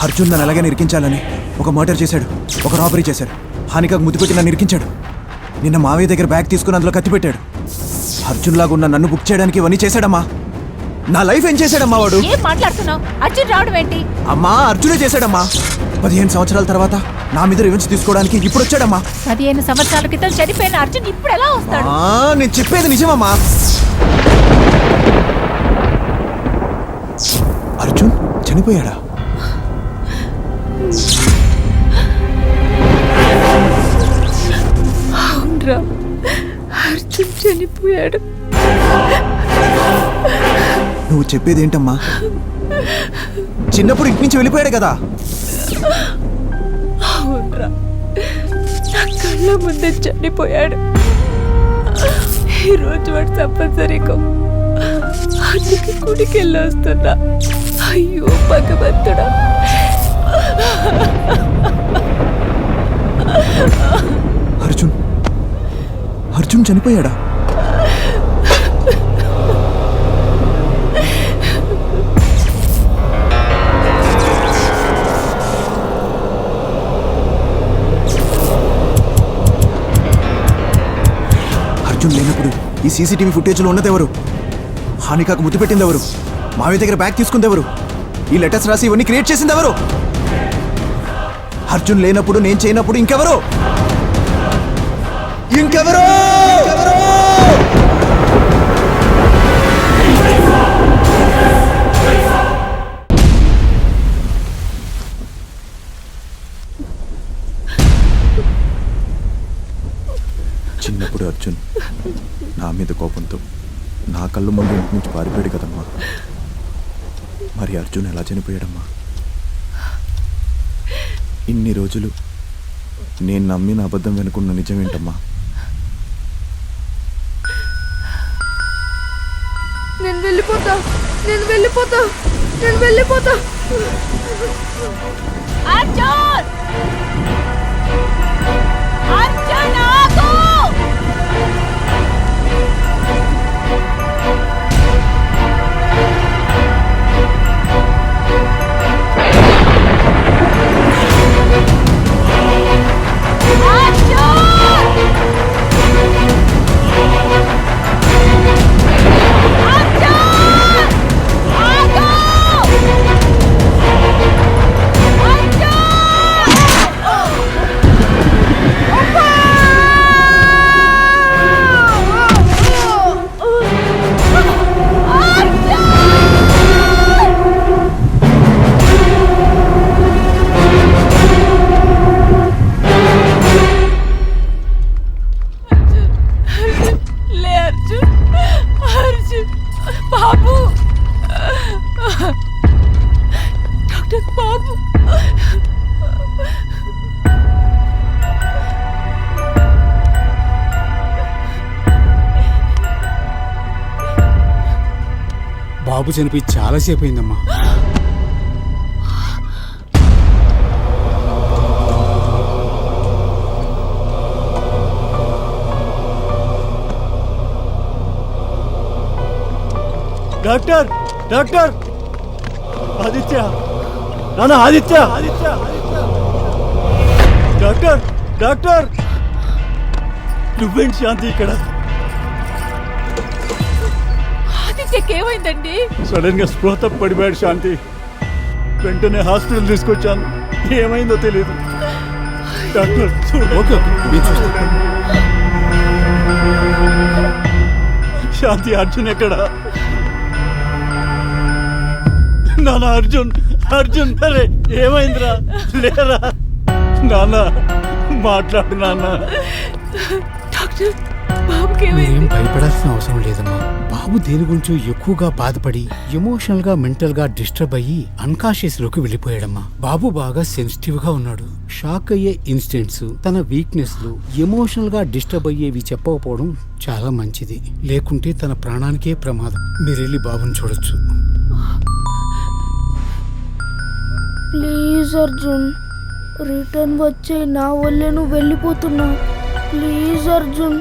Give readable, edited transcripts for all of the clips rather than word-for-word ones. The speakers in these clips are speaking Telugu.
అర్జున్ నన్ను ఎలాగైనా ఇరికించాలని ఒక మర్డర్ చేశాడు, ఒక రాబరీ చేశాడు, హానికకు ముద్దు పెట్టి నన్ను ఇరికించాడు. నిన్న మావయ్య దగ్గర బ్యాగ్ తీసుకుని అందులో కత్తి పెట్టాడు. అర్జున్ లాగా ఉన్న నన్ను బుక్ చేయడానికి ఇవన్నీ చేశాడమ్మా. నా లైఫ్ ఏం చేశాడమ్మా వాడు? ఏం మాట్లాడుతున్నావు? అర్జున్ రావడం ఏంటి? అమ్మా అర్జునే చేశాడమ్మా. 15 సంవత్సరాల తర్వాత నా మీద రివెంజ్ తీసుకోవడానికి ఇప్పుడు వచ్చాడమ్మా. 15 సంవత్సరాల క్రితం చనిపోయిన అర్జున్ ఇప్పుడు ఎలా వస్తాడు? నేను చెప్పేది నిజమమ్మా. అర్జున్ చనిపోయాడా? అవునరా, అర్జున్ చనిపోయాడు. నువ్వు చెప్పేది ఏంటమ్మా? చిన్నప్పుడు ఇంటి నుంచి వెళ్ళిపోయాడు కదా? అవునరా, నా కళ్ళ ముందే చనిపోయాడు. ఈరోజు వాడు తప్పనిసరిగా అందుకే గుడికి వెళ్ళి వస్తున్నా. అయ్యో భగవంతుడా. అర్జున్ చనిపోయాడా? అర్జున్ లేనప్పుడు ఈ సీసీటీవీ ఫుటేజ్లో ఉన్నదెవరు? హానికాకు ముద్దు పెట్టింది ఎవరు? మావి దగ్గర బ్యాగ్ తీసుకుంది ఎవరు? ఈ లెటర్స్ రాసి ఇవన్నీ క్రియేట్ చేసింది ఎవరు? అర్జున్ లేనప్పుడు, నేను చేయనప్పుడు ఇంకెవరు? ఇంకెవరు? చిన్నప్పుడు అర్జున్ నా మీద కోపంతో నా కళ్ళు ముందు ఇంటి నుంచి పారిపోయాడు కదమ్మా. మరి అర్జున్ ఎలా చనిపోయాడమ్మా? ఇన్ని రోజులు నేను నమ్మిన అబద్ధం వెనుకున్న నిజం ఏంటమ్మా? నేను వెళ్ళిపోతా. అర్జున్! అర్జున్ ఆగు! బాబు, డాక్టర్ బాబు, బాబు చనిపోయి చాలాసేపు అయిందమ్మా. డాక్టర్ డాక్టర్ ఆదిత్య, నాన్న ఆదిత్య, డాక్టర్ డాక్టర్ నువ్వేంటి శాంతి ఇక్కడ? ఆదిత్యకి ఏమైందండి? సడన్ గా స్పృహ తప్పి పడిపోయాడు శాంతి. వెంటనే హాస్పిటల్ తీసుకొచ్చాను. ఏమైందో తెలియదు. డాక్టర్ ఓకే శాంతి, అర్జున్ ఎక్కడ? నాన్న అర్జున్, అర్జున్ అరే ఏమైందిరా? లేరా నాన్న, మాట్లాడు నాన్న. డాక్టర్, బాబుకి మీరేం భయపడాల్సిన అవసరం లేదమ్మా. బాబు దేని గురించో ఎక్కువగా బాధపడి ఎమోషనల్ గా మెంటల్ గా డిస్టర్బ్ అయ్యి అన్కాన్షియస్ లోకి వెళ్ళిపోయాడమ్మా. బాబు బాగా సెన్సిటివ్ గా ఉన్నాడు. షాక్ అయ్యే ఇన్సిడెంట్స్, తన వీక్నెస్ లు, ఎమోషనల్ గా డిస్టర్బ్ అయ్యేవి చెప్పకపోవడం చాలా మంచిది. లేకుంటే తన ప్రాణానికే ప్రమాదం. మీరెళ్ళి బాబుని చూడొచ్చు. ప్లీజ్ అర్జున్, రిటర్న్ వచ్చే. నా వల్లే నువ్వు వెళ్ళిపోతున్నావు. ప్లీజ్ అర్జున్,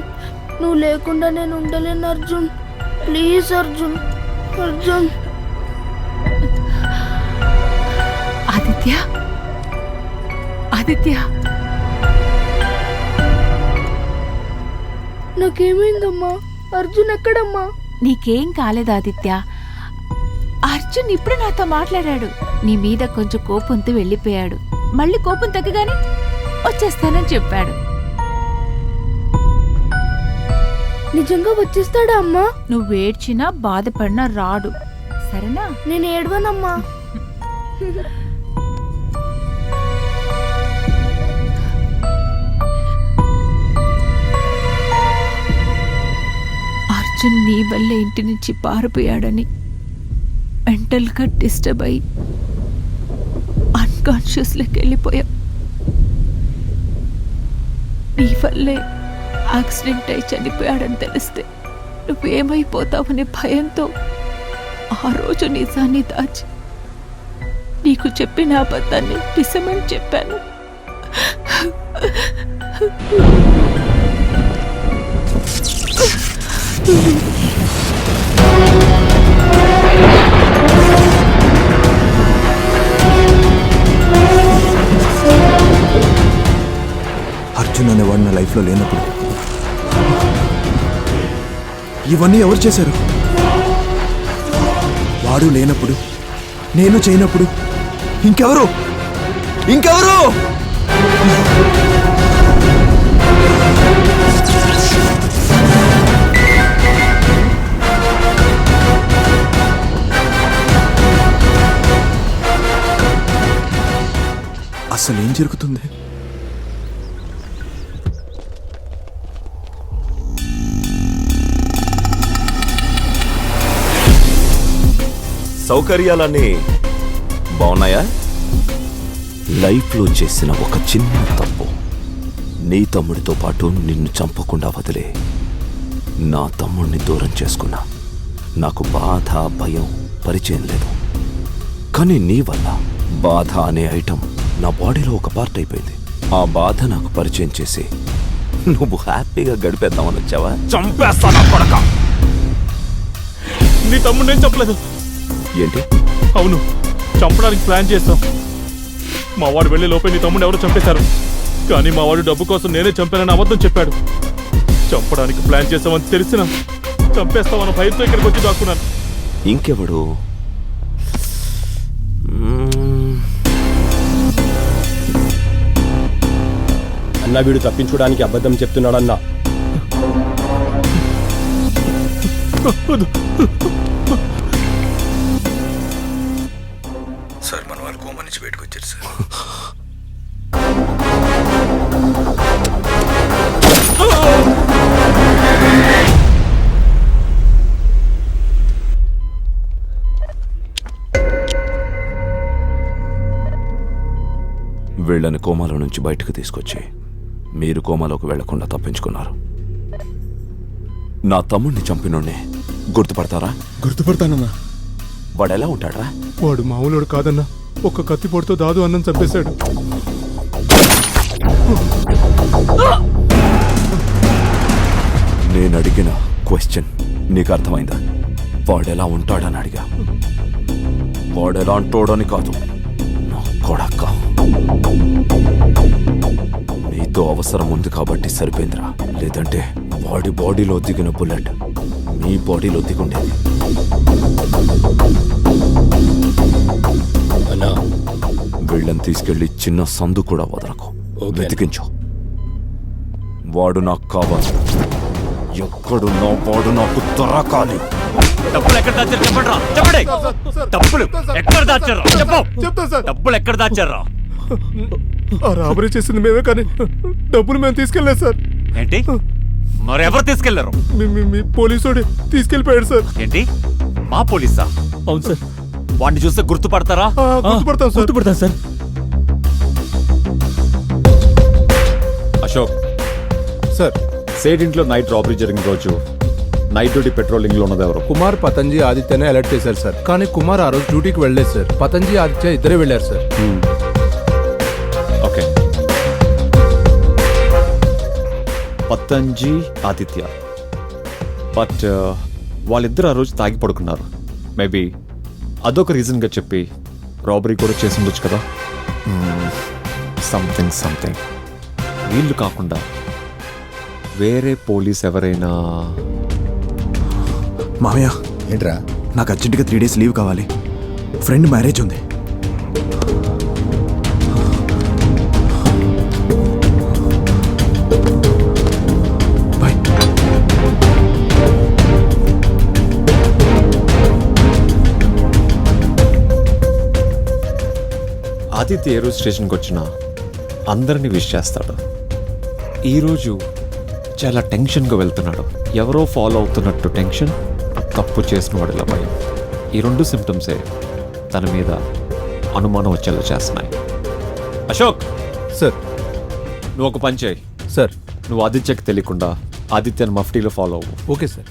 నువ్వు లేకుండా నేను ఉండలేను అర్జున్. ప్లీజ్ అర్జున్. ఆదిత్య ఆదిత్య ఆదిత్య నాకేమైందమ్మా? అర్జున్ ఎక్కడమ్మా? నీకేం కాలేదు ఆదిత్య. అర్జున్ ఇప్పుడు నాతో మాట్లాడాడు. నీ మీద కొంచెం కోపంతో వెళ్ళిపోయాడు. మళ్ళీ కోపం తగ్గగానే వచ్చేస్తానని చెప్పాడు. నిజంగా వచ్చేస్తాడా అమ్మా? నువ్వు ఏడ్చినా బాధపడినా రాడు, సరేనా? నేను ఏడవనమ్మా. అర్జున్ నీ వల్లే ఇంటి నుంచి పారిపోయాడని మెంటల్గా డిస్టర్బ్ అయి అన్కాన్షియస్లోకి వెళ్ళిపోయా. నీ వల్లే యాక్సిడెంట్ అయి చనిపోయాడని తెలిస్తే నువ్వేమైపోతావనే భయంతో ఆ రోజు నిజాన్ని దాచి నీకు చెప్పిన అబద్ధాన్ని నిజమని చెప్పాను. అర్జున్ అనేవాడు నా లైఫ్లో లేనప్పుడు ఇవన్నీ ఎవరు చేశారు? వాడు లేనప్పుడు, నేను చేయనప్పుడు ఇంకెవరు? అసలు ఏం జరుగుతుంది? సౌకర్యాలన్నీ బాగున్నాయా? లైఫ్లో చేసిన ఒక చిన్న తప్పు నీ తమ్ముడితో పాటు నిన్ను చంపకుండా వదిలే నా తమ్ముడిని దూరం చేసుకున్నా. నాకు బాధ, భయం పరిచయం లేదు. కానీ నీ వల్ల బాధ అనే ఐటెం నా బాడీలో ఒక పార్ట్ అయిపోయింది. ఆ బాధ నాకు పరిచయం చేసి నువ్వు హ్యాపీగా గడిపేద్దామని వచ్చావా? చంపేస్తానా కొడక! నీ తమ్ముడు నేను చెప్పలేదు. ఏంటి? అవును, చంపడానికి ప్లాన్ చేస్తాం. మా వాడు వెళ్లే లోపే నీ తమ్ముడు ఎవరో చంపేశారు. కానీ మా వాడు డబ్బు కోసం నేనే చంపానని అబద్ధం చెప్పాడు. చంపడానికి ప్లాన్ చేస్తామని తెలిసినా చంపేస్తామన్న భయంతో ఇక్కడికి వచ్చి దాక్కున్నాను. ఇంకెవడు? అన్నా, వీడు తప్పించుకోవడానికి అబద్ధం చెప్తున్నాడన్నా. సార్, మన వాళ్ళు కోమా నుంచి బయటకు వచ్చారు సార్. వీళ్ళని కోమాలో నుంచి బయటకు తీసుకొచ్చి మీరు కోమాలోకి వెళ్లకుండా తప్పించుకున్నారు. నా తమ్ముడిని చంపినోడ్నే గుర్తుపడతారా? గుర్తుపడతానన్నా. వాడెలా ఉంటాడా? వాడు మామూలుడు కాదన్నా. ఒక్క కత్తిపోటుతో దాదు అన్నం చంపేశాడు. నేను అడిగిన క్వశ్చన్ నీకు అర్థమైందా? వాడెలా ఉంటాడని అడిగా. వాడెలా అంటాడని కాదు. నా కొడక్క, నీతో అవసరం ఉంది కాబట్టి సరిపోయిందిరా. లేదంటే వాడి బాడీలో దిగిన బుల్లెట్ మీ బాడీలో దిగుండేది. అన్నా, వీళ్ళని తీసుకెళ్లి చిన్న సందు కూడా వదలకు. వెతికించు. వాడు నాకు కావాలి. ఎక్కడున్నా వాడు నాకు దొరకాలి. డబ్బులు ఎక్కడ దాచారు చెప్పండి. చెప్పండి, డబ్బులు ఎక్కడ దాచారు చెప్పు. చెప్తా సార్. డబ్బులు ఎక్కడ దాచారా? ఆ రాబరీ చేసింది మేమే, కానీ డబ్బులు మేము తీసుకెళ్ళలేదు సార్. ఏంటి? మరెవరు తీసుకెళ్లారు? మీ పోలీసుడు తీసుకెళ్ళిపోయాడు సార్. ఏంటి, మా పోలీసా? అవును సార్. వాడిని చూస్తే గుర్తుపడతారా? గుర్తుపడతాం సార్. అశోక్ సార్, సేట్ ఇంట్లో నైట్ రాబరీ జరిగిన రోజు నైట్ డ్యూటీ పెట్రోలింగ్ లో ఉన్నది ఎవరు? కుమార్, పతంజీ, ఆదిత్యనే అలర్ట్ చేశారు సార్. కానీ కుమార్ ఆ రోజు డ్యూటీకి వెళ్ళలేదు సార్. పతంజీ, ఆదిత్య ఇద్దరే వెళ్ళారు సార్. ఓకే, పతంజీ, ఆదిత్య. బట్ వాళ్ళిద్దరు ఆ రోజు తాగి పడుకున్నారు. మేబీ అదొక రీజన్గా చెప్పి రాబరీ కూడా చేసి ఉండొచ్చు కదా. సంథింగ్ వీళ్ళు కాకుండా వేరే పోలీస్ ఎవరైనా. మామయ్య ఏంట్రా? నాకు అర్జెంటుగా 3 days లీవ్ కావాలి. ఫ్రెండ్ మ్యారేజ్ ఉంది. బాయ్. ఆదిత్య ఏ రోజు స్టేషన్కి వచ్చినా అందరినీ విష్ చేస్తాడు. ఈరోజు చాలా టెన్షన్గా వెళ్తున్నాడు. ఎవరో ఫాలో అవుతున్నట్టు టెన్షన్, తప్పు చేసిన వాడిలా భయం. ఈ 2 సిమ్టమ్సే తన మీద అనుమానం వచ్చేలా చేస్తున్నాయి. అశోక్ సార్. నువ్వు ఒక పని చేయి. సార్. నువ్వు ఆదిత్యకి తెలియకుండా ఆదిత్యని మఫ్టీలో ఫాలో అవ్వు. Okay sir.